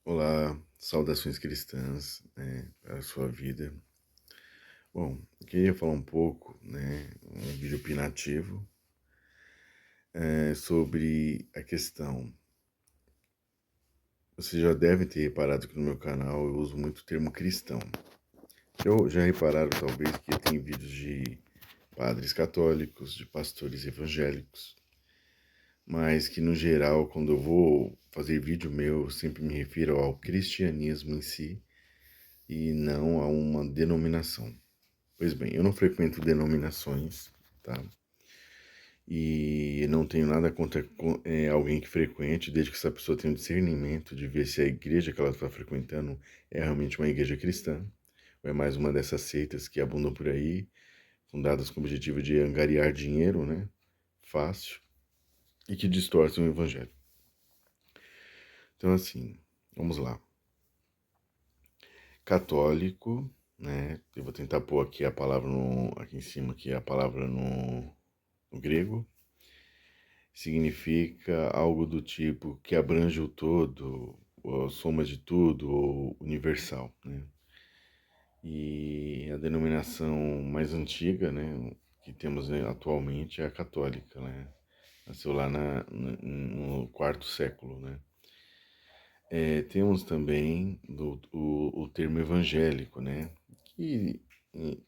Olá, saudações cristãs, para a sua vida. Bom, eu queria falar um pouco, um vídeo opinativo, sobre a questão. Você já deve ter reparado que no meu canal eu uso muito o termo cristão. Já repararam, talvez, que tem vídeos de padres católicos, de pastores evangélicos, mas que, no geral, quando eu vou fazer vídeo meu, eu sempre me refiro ao cristianismo em si e não a uma denominação. Pois bem, eu não frequento denominações, tá? E não tenho nada contra alguém que frequente, desde que essa pessoa tenha o discernimento de ver se a igreja que ela está frequentando é realmente uma igreja cristã, ou é mais uma dessas seitas que abundam por aí, fundadas com o objetivo de angariar dinheiro, né? Fácil, e que distorcem o evangelho. Então, assim, vamos lá. Católico, né? Eu vou tentar pôr aqui a palavra aqui em cima, aqui a palavra no grego. Significa algo do tipo que abrange o todo, ou a soma de tudo, ou universal, né? E a denominação mais antiga, né, que temos atualmente é a católica, né? Nasceu lá no quarto século, né? Temos também o termo evangélico, né? Que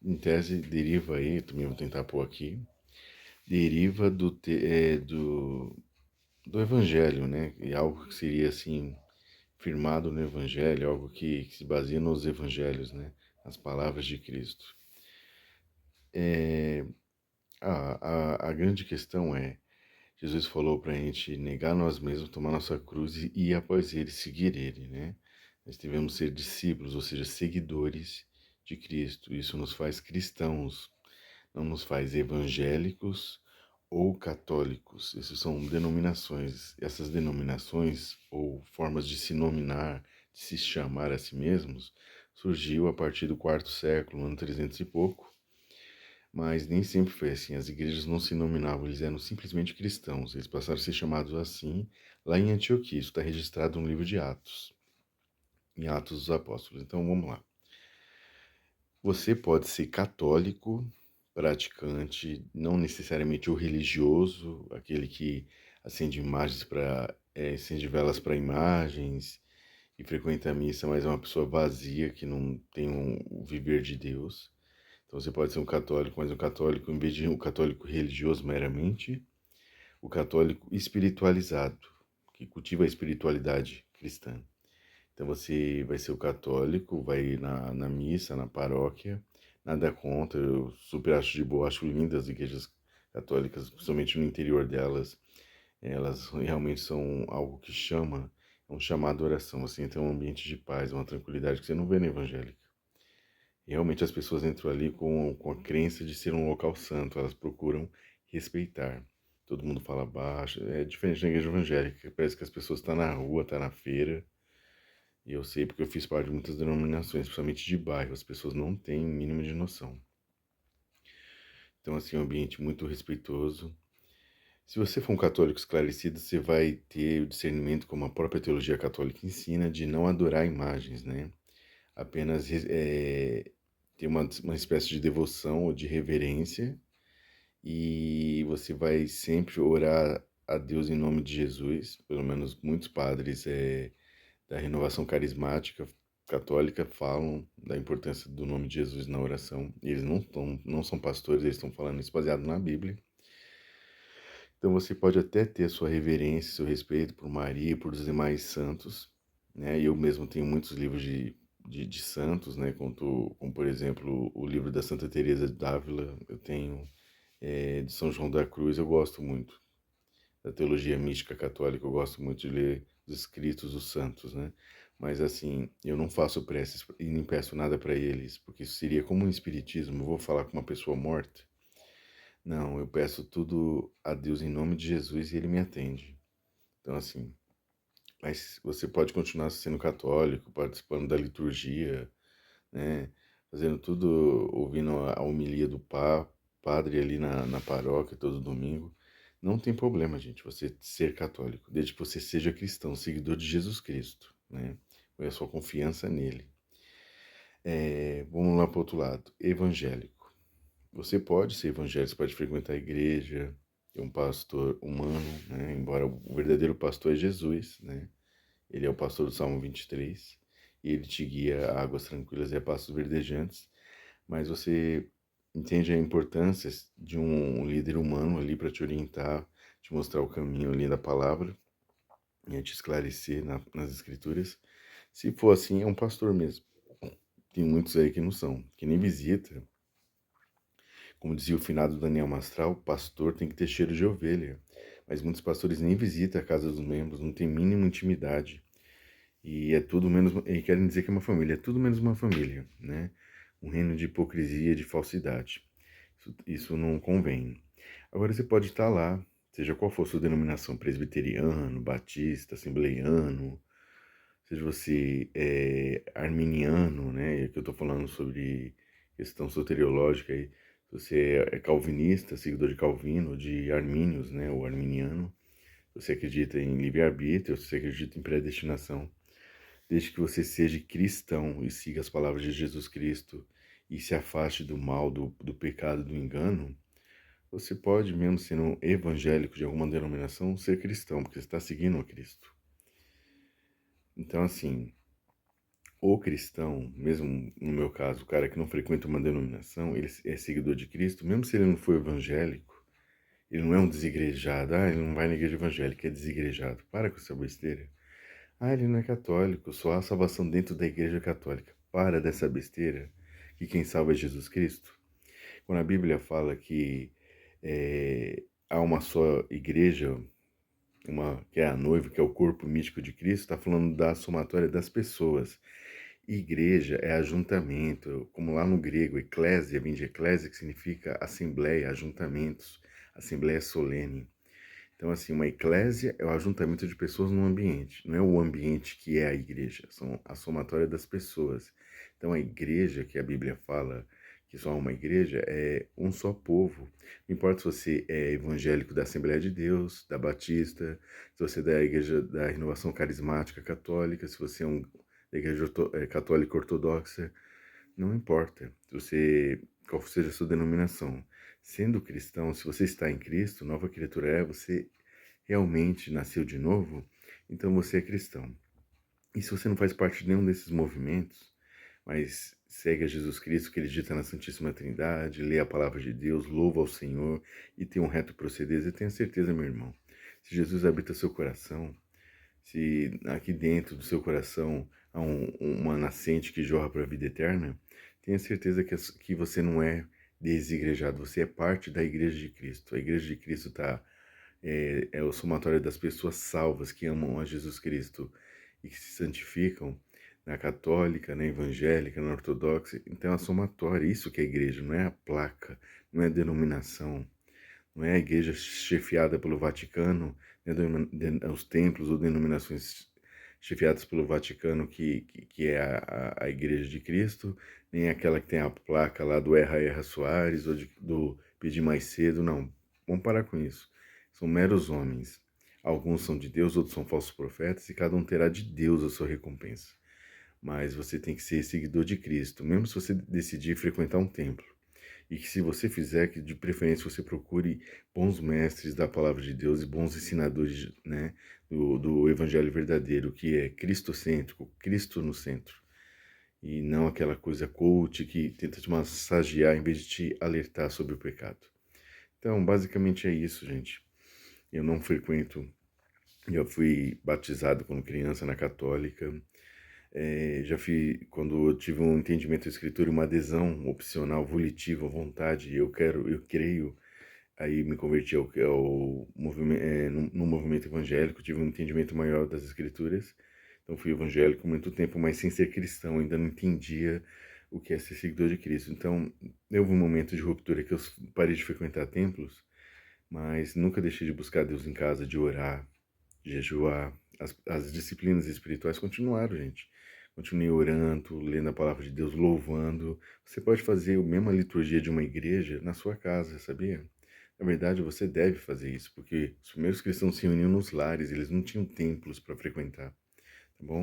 em tese deriva aí, também vou tentar pôr aqui, deriva do Evangelho, né? E algo que seria assim firmado no Evangelho, algo que se baseia nos Evangelhos, né? As palavras de Cristo. A grande questão é, Jesus falou para a gente negar nós mesmos, tomar nossa cruz e ir após Ele, seguir Ele, né? Nós devemos ser discípulos, ou seja, seguidores de Cristo. Isso nos faz cristãos, não nos faz evangélicos ou católicos. Essas são denominações. Essas denominações ou formas de se nominar, de se chamar a si mesmos, surgiu a partir do quarto século, ano 300 e pouco, mas nem sempre foi assim. As igrejas não se nominavam, eles eram simplesmente cristãos. Eles passaram a ser chamados assim lá em Antioquia. Isso está registrado no livro de Atos, em Atos dos Apóstolos. Então vamos lá. Você pode ser católico, praticante, não necessariamente o religioso, aquele que acende imagens para, acende velas para imagens e frequenta a missa, mas é uma pessoa vazia que não tem o viver de Deus. Então você pode ser um católico, mas um católico, em vez de um católico religioso meramente, o católico espiritualizado, que cultiva a espiritualidade cristã. Então você vai ser o católico, vai ir na missa, na paróquia, nada contra, eu super acho de boa, acho lindas as igrejas católicas, principalmente no interior delas, elas realmente são algo que chama, é um chamado à oração, você entra em um ambiente de paz, uma tranquilidade que você não vê na evangélica. E realmente as pessoas entram ali com a crença de ser um local santo, elas procuram respeitar. Todo mundo fala baixo, é diferente da igreja evangélica, parece que as pessoas estão na rua, estão na feira, e eu sei porque eu fiz parte de muitas denominações, principalmente de bairro, as pessoas não têm o mínimo de noção. Então, assim, é um ambiente muito respeitoso. Se você for um católico esclarecido, você vai ter o discernimento, como a própria teologia católica ensina, de não adorar imagens, né? Apenas ter uma espécie de devoção ou de reverência, e você vai sempre orar a Deus em nome de Jesus. Pelo menos muitos padres da renovação carismática católica falam da importância do nome de Jesus na oração. Eles não são pastores, eles estão falando isso baseado na Bíblia. Então você pode até ter sua reverência, seu respeito por Maria e por os demais santos, né? Eu mesmo tenho muitos livros de santos, né? Como, por exemplo, o livro da Santa Teresa d'Ávila, eu tenho de São João da Cruz, eu gosto muito. Da teologia mística católica, eu gosto muito de ler os escritos dos santos, né? Mas assim, eu não faço preces e nem peço nada para eles, porque isso seria como um espiritismo. Eu vou falar com uma pessoa morta? Não, eu peço tudo a Deus em nome de Jesus e ele me atende. Então, assim, mas você pode continuar sendo católico, participando da liturgia, né? Fazendo tudo, ouvindo a homilia do padre ali na paróquia todo domingo. Não tem problema, gente, você ser católico, desde que você seja cristão, seguidor de Jesus Cristo, né? é a sua confiança nele. Vamos lá para o outro lado, evangélico. Você pode ser evangélico, você pode frequentar a igreja, ter um pastor humano, né? Embora o verdadeiro pastor é Jesus, né? Ele é o pastor do Salmo 23, e ele te guia a águas tranquilas e a pastos verdejantes, mas você entende a importância de um líder humano ali para te orientar, te mostrar o caminho ali da palavra, e te esclarecer nas escrituras. Se for assim, é um pastor mesmo. Tem muitos aí que não são, que nem visita. Como dizia o finado Daniel Mastral, pastor tem que ter cheiro de ovelha. Mas muitos pastores nem visitam a casa dos membros, não tem mínima intimidade. E é tudo menos. E querem dizer que é uma família, é tudo menos uma família, né? Um reino de hipocrisia, de falsidade. Isso não convém. Agora você pode estar lá, seja qual for sua denominação, presbiteriano, batista, assembleiano, seja você arminiano, né? Que eu estou falando sobre questão soteriológica aí. Se você é calvinista, seguidor de Calvino, de Armínios, né? O arminiano. Se você acredita em livre-arbítrio, se você acredita em predestinação, desde que você seja cristão e siga as palavras de Jesus Cristo e se afaste do mal, do pecado, do engano, você pode, mesmo sendo evangélico de alguma denominação, ser cristão, porque você está seguindo a Cristo. Então, assim, o cristão, mesmo no meu caso, o cara que não frequenta uma denominação, ele é seguidor de Cristo, mesmo se ele não for evangélico, ele não é um desigrejado. Ele não vai na igreja evangélica, é desigrejado. Para com essa besteira. Ele não é católico, só há salvação dentro da igreja católica. Para dessa besteira, que quem salva é Jesus Cristo. Quando a Bíblia fala que há uma só igreja, que é a noiva, que é o corpo místico de Cristo, está falando da somatória das pessoas. Igreja é ajuntamento, como lá no grego, eclésia, vem de eclésia, que significa assembleia, ajuntamentos, assembleia solene. Então, assim, uma eclésia é o ajuntamento de pessoas num ambiente, não é o ambiente que é a igreja, são a somatória das pessoas. Então, a igreja que a Bíblia fala que só há uma igreja é um só povo. Não importa se você é evangélico da Assembleia de Deus, da Batista, se você é da igreja da Renovação Carismática Católica, se você é da igreja católica ortodoxa, não importa se você, qual seja a sua denominação. Sendo cristão, se você está em Cristo, nova criatura você realmente nasceu de novo, então você é cristão. E se você não faz parte de nenhum desses movimentos, mas segue a Jesus Cristo, acredita na Santíssima Trindade, lê a palavra de Deus, louva ao Senhor e tem um reto proceder, eu tenho certeza, meu irmão, se Jesus habita seu coração, se aqui dentro do seu coração há uma nascente que jorra para a vida eterna, tenha certeza que você não é desigrejado, você é parte da Igreja de Cristo. A Igreja de Cristo é o somatório das pessoas salvas que amam a Jesus Cristo e que se santificam na católica, na evangélica, na ortodoxa. Então é a somatória, isso que é a igreja, não é a placa, não é a denominação, não é a igreja chefiada pelo Vaticano, né, os templos ou denominações chefiadas pelo Vaticano que é a Igreja de Cristo, nem aquela que tem a placa lá do Erra Erra Soares ou do Pedir Mais Cedo, não. Vamos parar com isso. São meros homens. Alguns são de Deus, outros são falsos profetas, e cada um terá de Deus a sua recompensa. Mas você tem que ser seguidor de Cristo, mesmo se você decidir frequentar um templo. E que se você fizer, que de preferência você procure bons mestres da palavra de Deus e bons ensinadores, né, do evangelho verdadeiro, que é cristocêntrico, Cristo no centro. E não aquela coisa coach que tenta te massagear em vez de te alertar sobre o pecado. Então, basicamente é isso, gente. Eu não frequento, já fui batizado quando criança na católica, já fui, quando eu tive um entendimento da escritura, uma adesão opcional, volitiva, à vontade, eu creio, aí me converti ao movimento, no movimento evangélico, tive um entendimento maior das escrituras, então fui evangélico muito tempo, mas sem ser cristão, ainda não entendia o que é ser seguidor de Cristo. Então, houve um momento de ruptura que eu parei de frequentar templos, mas nunca deixei de buscar Deus em casa, de orar, de jejuar. As disciplinas espirituais continuaram, gente. Continuei orando, lendo a palavra de Deus, louvando. Você pode fazer a mesma liturgia de uma igreja na sua casa, sabia? Na verdade, você deve fazer isso, porque os primeiros cristãos se reuniam nos lares, eles não tinham templos para frequentar, tá bom?